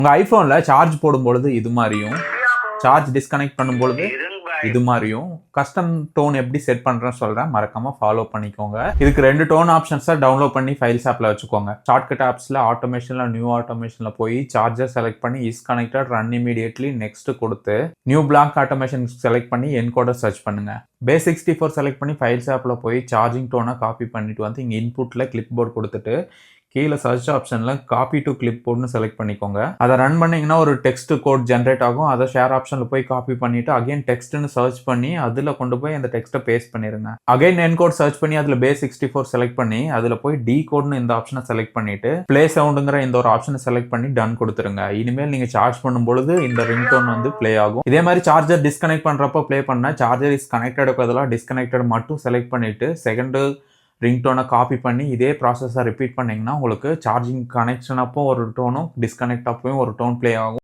உங்கள் ஐஃபோனில் சார்ஜ் போடும்பொழுது இது மாதிரியும், சார்ஜ் டிஸ்கனெக்ட் பண்ணும்பொழுது இது மாதிரியும் கஸ்டம் டோன் எப்படி செட் பண்ணுறேன்னு சொல்கிறேன். மறக்காமல் ஃபாலோ பண்ணிக்கோங்க. இதுக்கு 2 டோன் ஆப்ஷன்ஸை டவுன்லோட் பண்ணி ஃபைல்ஸ் ஆப்பில் வச்சுக்கோங்க. ஷார்ட்கட் ஆப்ஸில் ஆட்டோமேஷனில் நியூ ஆட்டோமேஷனில் போய் சார்ஜர் செலக்ட் பண்ணி is connected run immediately next கொடுத்து நியூ பிளாக் ஆட்டோமேஷன் செலக்ட் பண்ணி என்கோடர் சர்ச் பண்ணுங்க. Base64 செலக்ட் பண்ணி ஃபைல்ஸ் ஆப்பில் போய் சார்ஜிங் டோனை காப்பி பண்ணிட்டு வந்து இங்கே இன்புட்டில் கிளிப் போர்ட் கொடுத்துட்டு கீழே சர்ச் ஆப்ஷனில் காப்பி டு கிளிப் போர்ட்னு செலக்ட் பண்ணிக்கோங்க. அதை ரன் பண்ணிங்கன்னா ஒரு டெக்ஸ்ட் கோட் ஜென்ரேட் ஆகும். அதை ஷேர் ஆப்ஷனில் போய் காப்பி பண்ணிவிட்டு அகைன் டெக்ஸ்ட்னு சர்ச் பண்ணி அதில் கொண்டு போய் அந்த டெக்ஸ்ட்டை பேஸ்ட் பண்ணிடுங்க. அகைன் என்கோட் சர்ச் பண்ணி அதில் Base64 செலக்ட் பண்ணி அதில் போய் டி கோட்னு இந்த ஆப்ஷனை செலக்ட் பண்ணிவிட்டு ப்ளே சவுண்டுங்கிற இந்த ஒரு ஆப்ஷனை செலக்ட் பண்ணி டன் கொடுத்துருங்க. இனிமேல் நீங்கள் சார்ஜ் பண்ணும்பொழுது இந்த ரிங்டோன் வந்து ப்ளே ஆகும். இதே மாதிரி சார்ஜர் டிஸ்கனெக்ட் பண்ணுறப்போ ப்ளே பண்ணால் சார்ஜர் இஸ் கனெக்டடுக்கு பதிலாக டிஸ்கனெக்டட் மட்டும் செலக்ட் பண்ணிவிட்டு செகண்டு ரிங்டோனை காப்பி பண்ணி இதே ப்ராசஸை ரிப்பீட் பண்ணிங்கன்னா உங்களுக்கு சார்ஜிங் கனெக்ஷன் அப்போ ஒரு டோனும் டிஸ்கனெக்ட் அப்பவும் ஒரு டோன் ப்ளே ஆகும்.